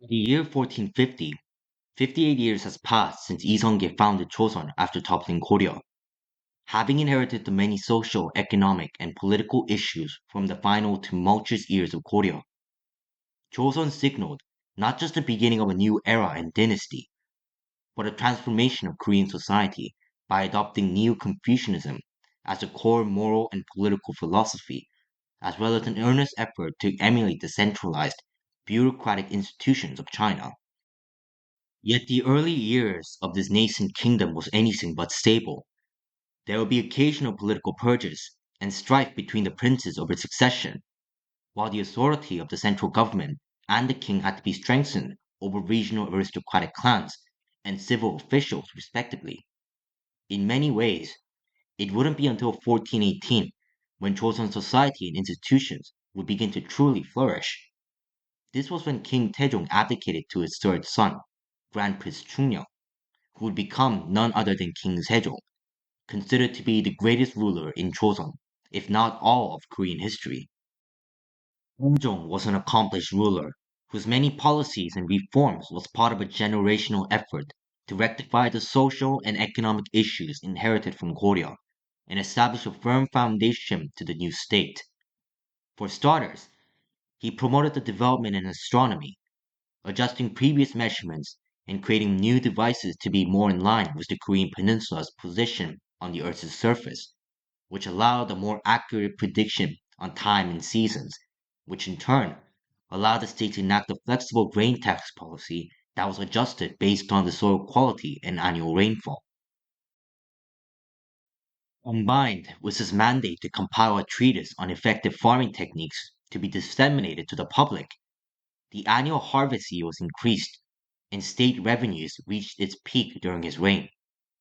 The year 1450, 58 years has passed since Lee founded Joseon after toppling Goryeo. Having inherited the many social, economic, and political issues from the final tumultuous years of Goryeo, Joseon signaled not just the beginning of a new era and dynasty, but a transformation of Korean society by adopting Neo-Confucianism as a core moral and political philosophy, as well as an earnest effort to emulate the centralized, bureaucratic institutions of China. Yet the early years of this nascent kingdom was anything but stable. There would be occasional political purges and strife between the princes over succession, while the authority of the central government and the king had to be strengthened over regional aristocratic clans and civil officials, respectively. In many ways, it wouldn't be until 1418 when Joseon society and institutions would begin to truly flourish. This was when King Taejong abdicated to his third son, Grand Prince Chungnyeong, who would become none other than King Sejo, considered to be the greatest ruler in Joseon, if not all of Korean history. Sejong was an accomplished ruler whose many policies and reforms was part of a generational effort to rectify the social and economic issues inherited from Goryeo and establish a firm foundation to the new state. For starters, he promoted the development in astronomy, adjusting previous measurements and creating new devices to be more in line with the Korean peninsula's position on the Earth's surface, which allowed a more accurate prediction on time and seasons, which in turn allowed the state to enact a flexible grain tax policy that was adjusted based on the soil quality and annual rainfall. Combined with his mandate to compile a treatise on effective farming techniques to be disseminated to the public, the annual harvest yields increased, and state revenues reached its peak during his reign,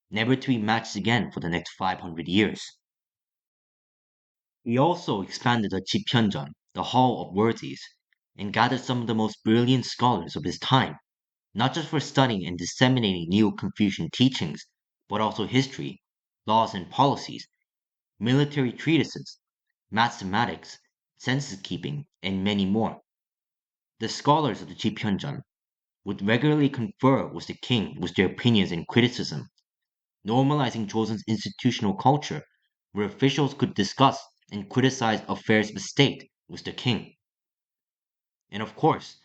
never to be matched again for the next 500 years. He also expanded the Jipyeonjeon, the Hall of Worthies, and gathered some of the most brilliant scholars of his time, not just for studying and disseminating Neo-Confucian teachings, but also history, laws and policies, military treatises, mathematics, census keeping, and many more. The scholars of the Jipyeonjeon would regularly confer with the king with their opinions and criticism, normalizing Joseon's institutional culture where officials could discuss and criticize affairs of state with the king. And of course,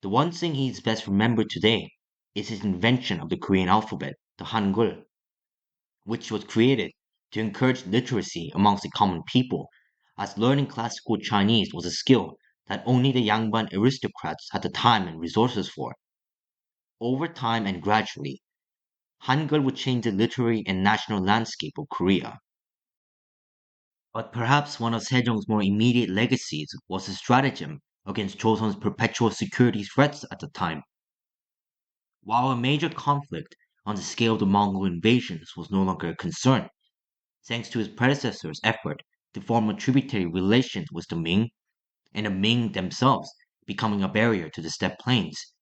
the one thing he is best remembered today is his invention of the Korean alphabet, the Hangul, which was created to encourage literacy amongst the common people, as learning classical Chinese was a skill that only the Yangban aristocrats had the time and resources for. Over time and gradually, Hangul would change the literary and national landscape of Korea. But perhaps one of Sejong's more immediate legacies was his stratagem against Joseon's perpetual security threats at the time. While a major conflict on the scale of the Mongol invasions was no longer a concern, thanks to his predecessor's effort to form a tributary relations with the Ming, and the Ming themselves becoming a barrier to the steppe plains,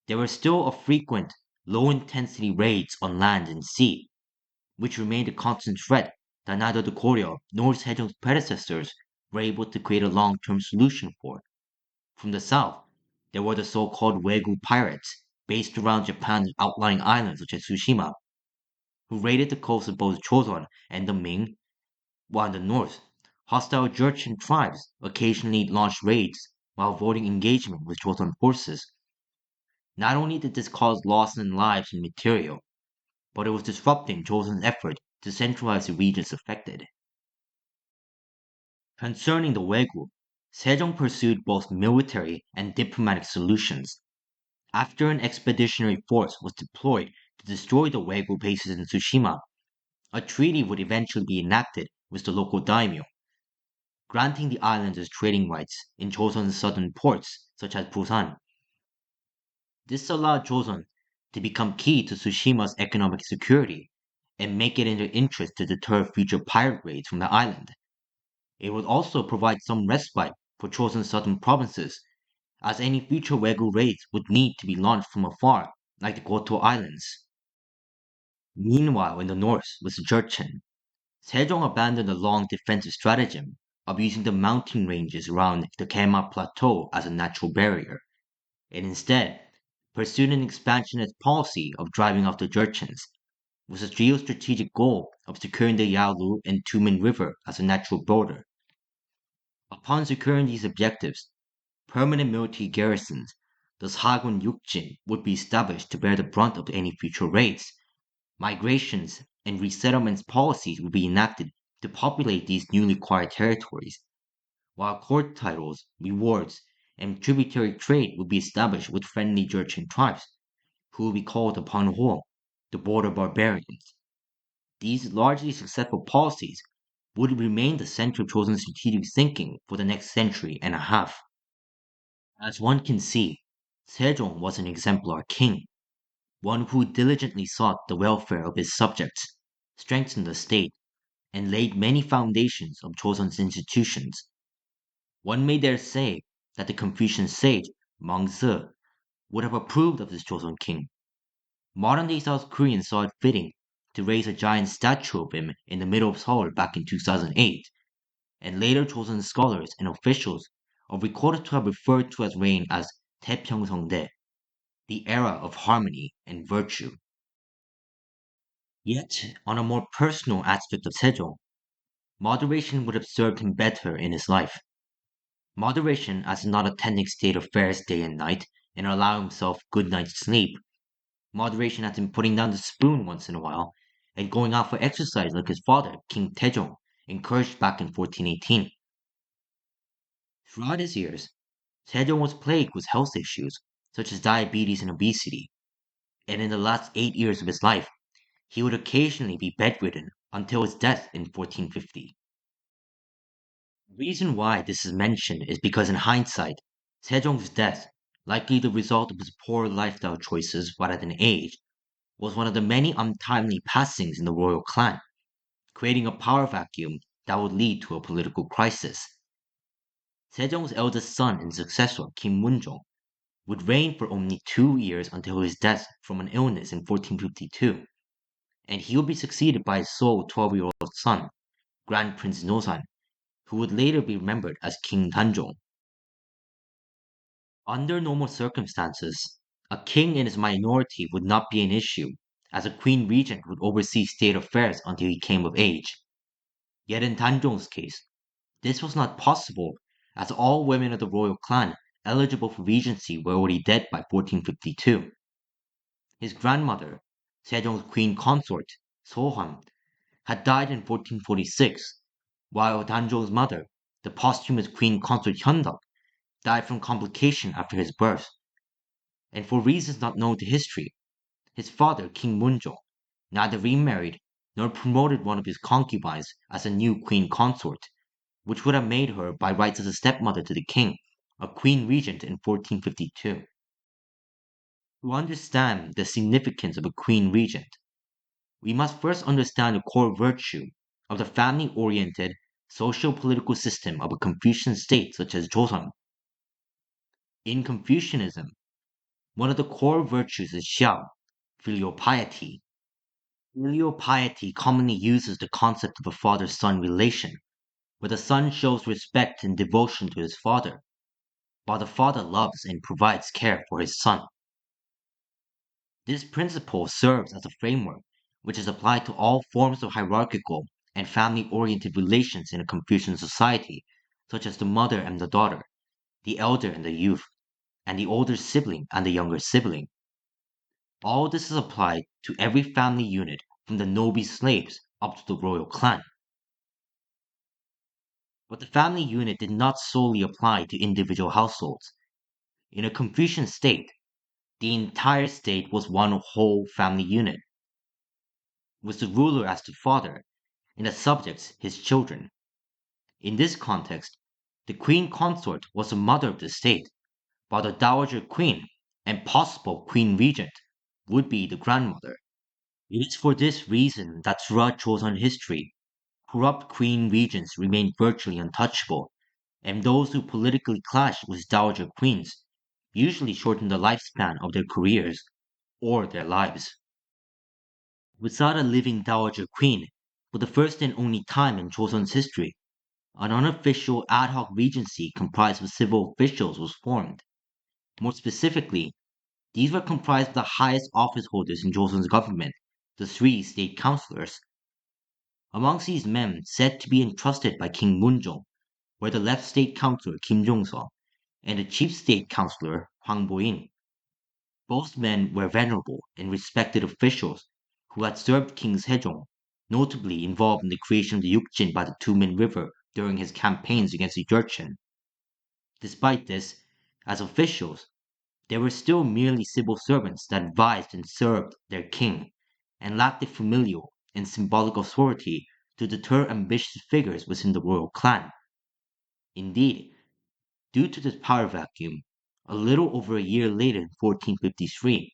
there were still a frequent, low-intensity raids on land and sea, which remained a constant threat that neither the Goryeo nor Sejong's predecessors were able to create a long-term solution for. From the south, there were the so-called Wegu pirates, based around Japan's outlying islands such as Tsushima, who raided the coasts of both Joseon and the Ming, while in the north, hostile Jurchen tribes occasionally launched raids while avoiding engagement with Joseon forces. Not only did this cause loss in lives and material, but it was disrupting Joseon's effort to centralize the regions affected. Concerning the Wegu, Sejong pursued both military and diplomatic solutions. After an expeditionary force was deployed to destroy the Wegu bases in Tsushima, a treaty would eventually be enacted with the local daimyo, granting the islanders trading rights in Joseon's southern ports, such as Busan. This allowed Joseon to become key to Tsushima's economic security and make it in their interest to deter future pirate raids from the island. It would also provide some respite for Joseon's southern provinces, as any future Wegu raids would need to be launched from afar, like the Goto Islands. Meanwhile, in the north, with Jurchen, Sejong abandoned the long defensive stratagem of using the mountain ranges around the Kema Plateau as a natural barrier. and instead pursued an expansionist policy of driving off the Jurchens, with a geostrategic goal of securing the Yalu and Tumen River as a natural border. Upon securing these objectives, permanent military garrisons, the Sagun Yukjin, would be established to bear the brunt of any future raids. Migrations and resettlements policies would be enacted to populate these newly acquired territories, while court titles, rewards, and tributary trade would be established with friendly Jurchen tribes, who would be called upon Ho, the border barbarians. These largely successful policies would remain the center of Joseon's strategic thinking for the next century and a half. As one can see, Sejong was an exemplar king, one who diligently sought the welfare of his subjects, strengthened the state, and laid many foundations of Joseon's institutions. One may dare say that the Confucian sage Mang Se would have approved of this Joseon king. Modern-day South Koreans saw it fitting to raise a giant statue of him in the middle of Seoul back in 2008, and later Joseon scholars and officials are recorded to have referred to his reign as Taepyeongseongdae, the era of harmony and virtue. Yet, on a more personal aspect of Sejong, moderation would have served him better in his life. Moderation as in not attending state affairs day and night and allowing himself good night's sleep. Moderation as in putting down the spoon once in a while and going out for exercise like his father, King Taejong, encouraged back in 1418. Throughout his years, Sejong was plagued with health issues such as diabetes and obesity, and in the last 8 years of his life, he would occasionally be bedridden until his death in 1450. The reason why this is mentioned is because in hindsight, Sejong's death, likely the result of his poor lifestyle choices rather than age, was one of the many untimely passings in the royal clan, creating a power vacuum that would lead to a political crisis. Sejong's eldest son and successor, Kim Munjong, would reign for only 2 years until his death from an illness in 1452, and he would be succeeded by his sole 12-year-old son, Grand Prince Nosan, who would later be remembered as King Danjong. Under normal circumstances, a king in his minority would not be an issue, as a queen regent would oversee state affairs until he came of age. Yet in Danjong's case, this was not possible, as all women of the royal clan eligible for regency were already dead by 1452. His grandmother, Sejong's queen consort, Soham, had died in 1446, while Danjong's mother, the posthumous queen consort Hyunduk, died from complication after his birth. And for reasons not known to history, his father, King Munjo, neither remarried nor promoted one of his concubines as a new queen consort, which would have made her by rights as a stepmother to the king, a queen regent in 1452. To understand the significance of a queen regent, we must first understand the core virtue of the family-oriented socio-political system of a Confucian state such as Joseon. In Confucianism, one of the core virtues is xiao, filial piety. Filial piety commonly uses the concept of a father-son relation, where the son shows respect and devotion to his father, while the father loves and provides care for his son. This principle serves as a framework which is applied to all forms of hierarchical and family-oriented relations in a Confucian society, such as the mother and the daughter, the elder and the youth, and the older sibling and the younger sibling. All this is applied to every family unit from the nobi slaves up to the royal clan. But the family unit did not solely apply to individual households. In a Confucian state, the entire state was one whole family unit, with the ruler as the father, and the subjects his children. In this context, the queen consort was the mother of the state, while the dowager queen and possible queen regent would be the grandmother. It is for this reason that throughout Joseon history, corrupt queen regents remained virtually untouchable, and those who politically clashed with dowager queens usually shortened the lifespan of their careers or their lives. Without a living dowager queen, for the first and only time in Joseon's history, an unofficial ad hoc regency comprised of civil officials was formed. More specifically, these were comprised of the highest office holders in Joseon's government, the three state councillors. Amongst these men said to be entrusted by King Munjong were the left state councillor Kim Jong-seo and the chief state councillor Hwang Bo-in. Both men were venerable and respected officials who had served King Sejong, notably involved in the creation of the Yukjin by the Tumen River during his campaigns against the Jurchen. Despite this, as officials, they were still merely civil servants that advised and served their king, and lacked the familial and symbolic authority to deter ambitious figures within the royal clan. Indeed, due to this power vacuum, a little over a year later in 1453,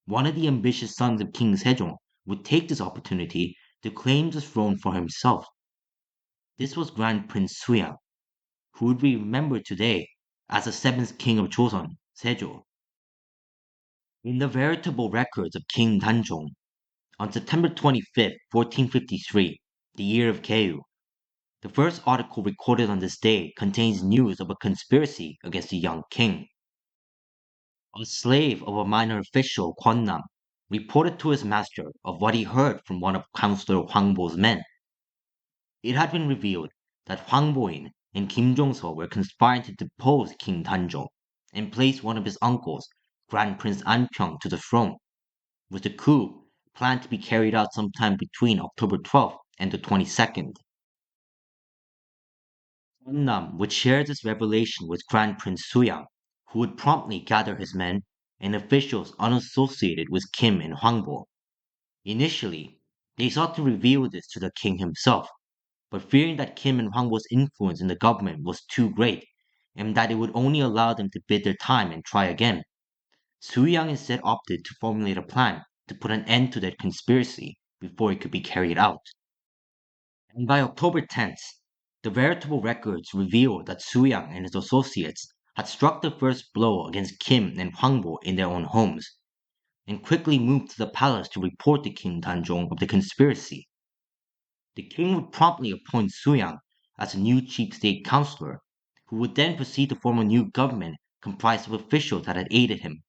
one of the ambitious sons of King Sejong would take this opportunity to claim the throne for himself. This was Grand Prince Suyang, who would be remembered today as the seventh king of Joseon, Sejo. In the veritable records of King Danjong, on September 25th, 1453, the year of Gyeyu, the first article recorded on this day contains news of a conspiracy against the young king. A slave of a minor official, Kwonnam, reported to his master of what he heard from one of Councillor Hwang Bo's men. It had been revealed that Hwang Bo-in and Kim Jong-seo were conspiring to depose King Danjong and place one of his uncles, Grand Prince Anpyeong, to the throne, with the coup planned to be carried out sometime between October 12th and the 22nd. Kwonnam would share this revelation with Grand Prince Suyang, who would promptly gather his men and officials unassociated with Kim and Hwangbo. Initially, they sought to reveal this to the king himself, but fearing that Kim and Hwangbo's influence in the government was too great and that it would only allow them to bid their time and try again, Suyang instead opted to formulate a plan to put an end to that conspiracy before it could be carried out. And by October 10th, the veritable records reveal that Suyang and his associates had struck the first blow against Kim and Hwangbo in their own homes, and quickly moved to the palace to report to King Danjong of the conspiracy. The king would promptly appoint Suyang as a new chief state councillor, who would then proceed to form a new government comprised of officials that had aided him,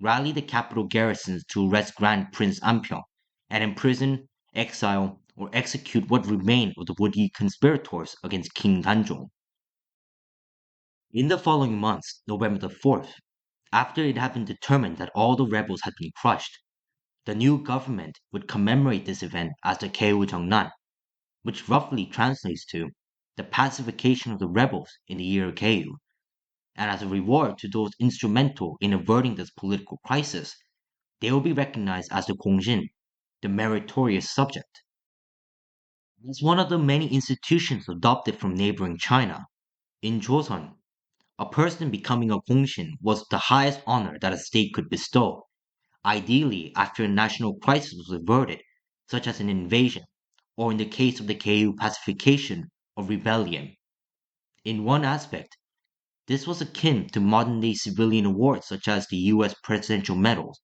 rally the capital garrisons to arrest Grand Prince Ampyeong, and imprison, exile, or execute what remained of the would-be conspirators against King Danjong. In the following month, November the 4th, after it had been determined that all the rebels had been crushed, the new government would commemorate this event as the Gyeyu Jeongnan, which roughly translates to the pacification of the rebels in the year of Gyeyu, and as a reward to those instrumental in averting this political crisis, they will be recognized as the gongsins, the meritorious subject. As one of the many institutions adopted from neighboring China, in Joseon, a person becoming a gongsin was the highest honor that a state could bestow, ideally after a national crisis was averted, such as an invasion, or in the case of the Gyeyu Pacification, a rebellion. In one aspect, this was akin to modern-day civilian awards such as the US presidential medals,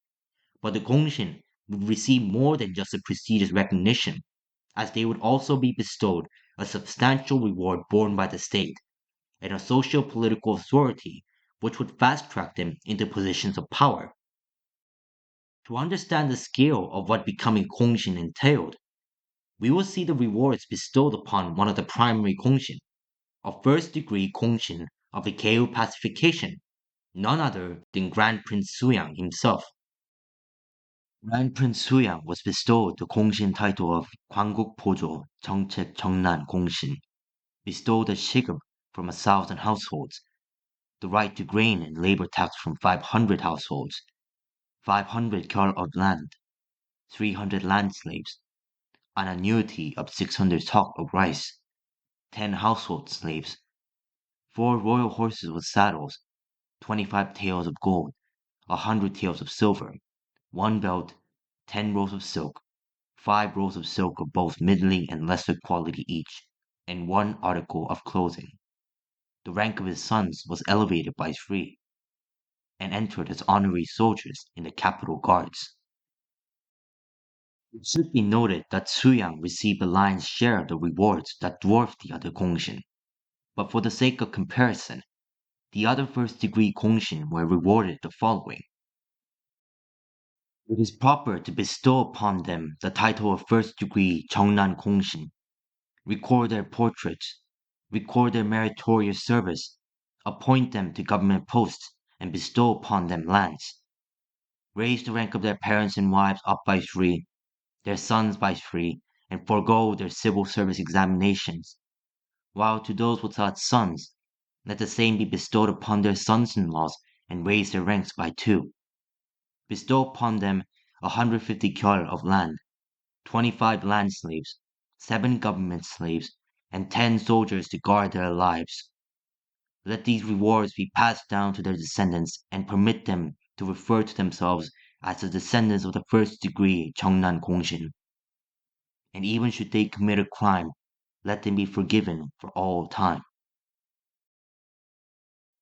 but the Gongshin would receive more than just a prestigious recognition, as they would also be bestowed a substantial reward borne by the state, and a socio-political authority which would fast-track them into positions of power. To understand the scale of what becoming Gongshin entailed, we will see the rewards bestowed upon one of the primary Gongshin, a first-degree Gongshin of the Gyeyu Pacification, none other than Grand Prince Suyang himself. Grand Prince Suyang was bestowed the Gongshin title of 광국 보조 정책 정난 Gongshin, bestowed a shigub from 1,000 households, the right to grain and labor tax from 500 households, 500 kyaul of land, 300 land slaves, an annuity of 600 sok of rice, 10 household slaves, 4 royal horses with saddles, 25 taels of gold, 100 taels of silver, 1 belt, 10 rolls of silk, 5 rolls of silk of both middling and lesser quality each, and 1 article of clothing. The rank of his sons was elevated by 3, and entered as honorary soldiers in the capital guards. It should be noted that Suyang received a lion's share of the rewards that dwarfed the other Gongshin, but for the sake of comparison, The other first-degree gongshin were rewarded the following. It is proper to bestow upon them the title of first-degree Jeongnan gongshin, record their portraits, record their meritorious service, appoint them to government posts, and bestow upon them lands. Raise the rank of their parents and wives up by 3, their sons by 3, and forego their civil service examinations. While to those without sons, let the same be bestowed upon their sons-in-laws and raise their ranks by 2. Bestow upon them 150 kyor of land, 25 land slaves, 7 government slaves, and 10 soldiers to guard their lives. Let these rewards be passed down to their descendants and permit them to refer to themselves as the descendants of the first degree Jeongnan gongshin. And even should they commit a crime, let them be forgiven for all time.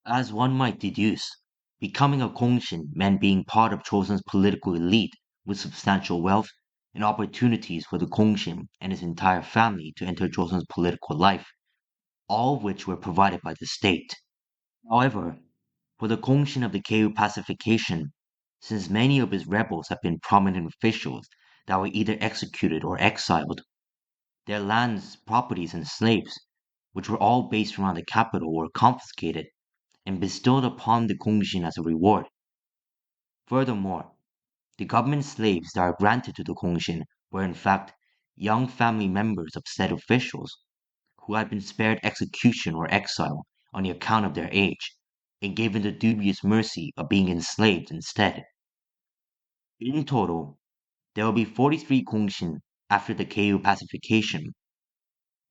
As one might deduce, becoming a gongshin meant being part of Joseon's political elite with substantial wealth and opportunities for the gongshin and his entire family to enter Joseon's political life, all of which were provided by the state. However, for the gongshin of the Gyeyu Pacification, since many of his rebels have been prominent officials that were either executed or exiled, their lands, properties, and slaves, which were all based around the capital, were confiscated and bestowed upon the gongshin as a reward. Furthermore, the government slaves that are granted to the gongshin were in fact young family members of said officials who had been spared execution or exile on the account of their age and given the dubious mercy of being enslaved instead. In total, there will be 43 gongshin after the Gyeyu Pacification,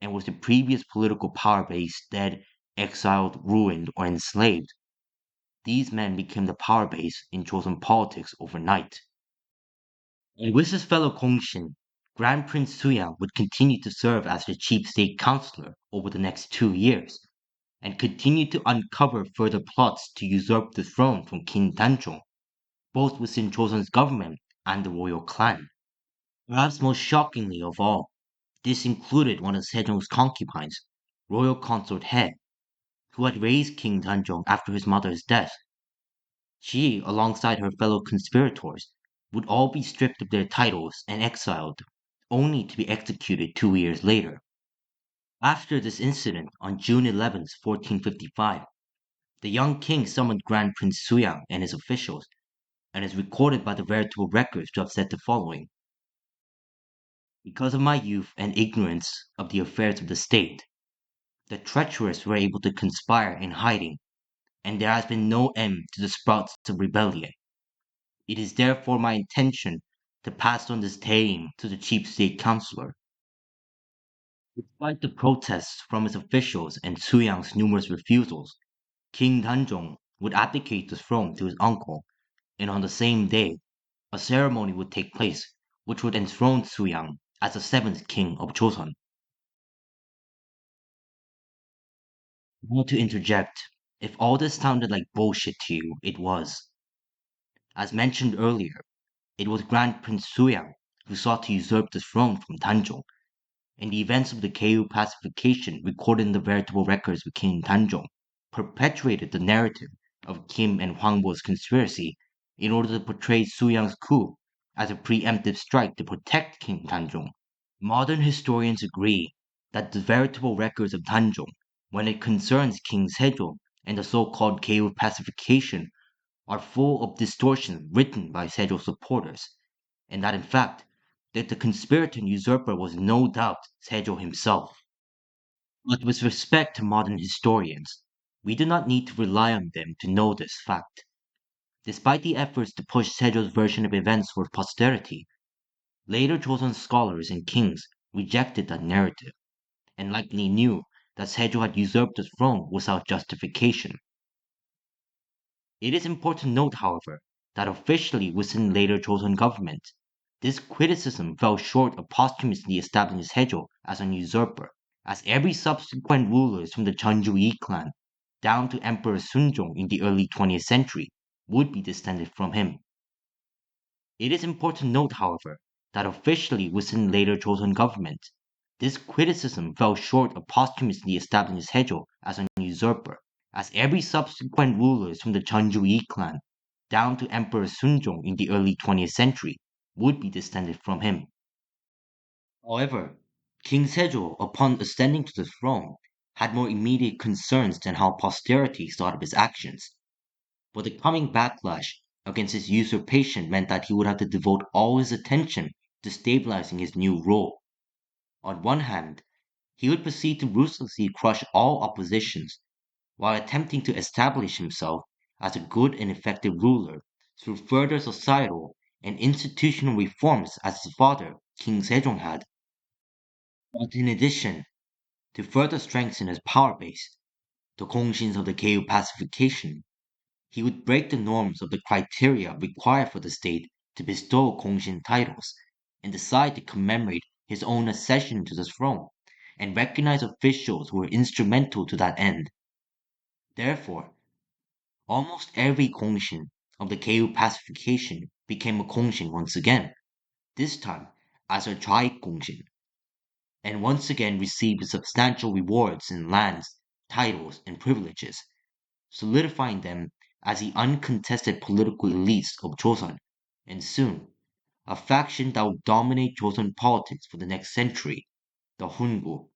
and with the previous political power base dead, exiled, ruined, or enslaved, these men became the power base in Joseon politics overnight. And with his fellow gongshin, Grand Prince Suyang would continue to serve as the chief state counselor over the next 2 years, and continue to uncover further plots to usurp the throne from King Danjong, both within Joseon's government and the royal clan. Perhaps most shockingly of all, this included one of Sejong's concubines, royal consort He, who had raised King Danjong after his mother's death. She, alongside her fellow conspirators, would all be stripped of their titles and exiled, only to be executed 2 years later. After this incident, on June 11th, 1455, the young king summoned Grand Prince Suyang and his officials, and is recorded by the veritable records to have said the following. Because of my youth and ignorance of the affairs of the state, the treacherous were able to conspire in hiding, and there has been no end to the sprouts of rebellion. It is therefore my intention to pass on this tale to the chief state counselor. Despite the protests from his officials and Suyang's numerous refusals, King Danjong would abdicate the throne to his uncle, and on the same day, a ceremony would take place which would enthrone Suyang as the 7th king of Joseon. Now to interject, if all this sounded like bullshit to you, it was. As mentioned earlier, it was Grand Prince Suyang who sought to usurp the throne from Danjong, and the events of the Gyeyu Pacification recorded in the veritable records of King Danjong perpetuated the narrative of Kim and Hwangbo's conspiracy in order to portray Suyang's coup as a preemptive strike to protect King Danjong. Modern historians agree that the veritable records of Danjong, when it concerns King Sejo and the so-called Gyeyu Pacification, are full of distortions written by Sejo's supporters, and that in fact, that the conspirator and usurper was no doubt Sejo himself. But with respect to modern historians, we do not need to rely on them to know this fact. Despite the efforts to push Sejo's version of events for posterity, later Joseon scholars and kings rejected that narrative, and likely knew that Sejo had usurped the throne without justification. It is important to note, however, that officially within later Joseon government, this criticism fell short of posthumously establishing Sejo as an usurper, as every subsequent rulers from the Jeonju clan down to Emperor Sunjong in the early 20th century would be descended from him. It is important to note, however, that officially within later Joseon government, this criticism fell short of posthumously establishing Sejo as an usurper, as every subsequent rulers from the Jeonju clan down to Emperor Sejong in the early 20th century would be descended from him. However, King Sejo, upon ascending to the throne, had more immediate concerns than how posterity thought of his actions. But the coming backlash against his usurpation meant that he would have to devote all his attention to stabilizing his new role. On one hand, he would proceed to ruthlessly crush all oppositions while attempting to establish himself as a good and effective ruler through further societal and institutional reforms as his father, King Sejong, had. But in addition, to further strengthen his power base, the gongsins of the Gyeyu Pacification, he would break the norms of the criteria required for the state to bestow gongsin titles and decide to commemorate his own accession to the throne and recognize officials who were instrumental to that end. Therefore, almost every gongshin of the Gyeyu Pacification became a gongshin once again, this time as a tribe gongshin, and once again received substantial rewards in lands, titles, and privileges, solidifying them as the uncontested political elites of Joseon, and soon, a faction that would dominate Joseon politics for the next century, the Hungu.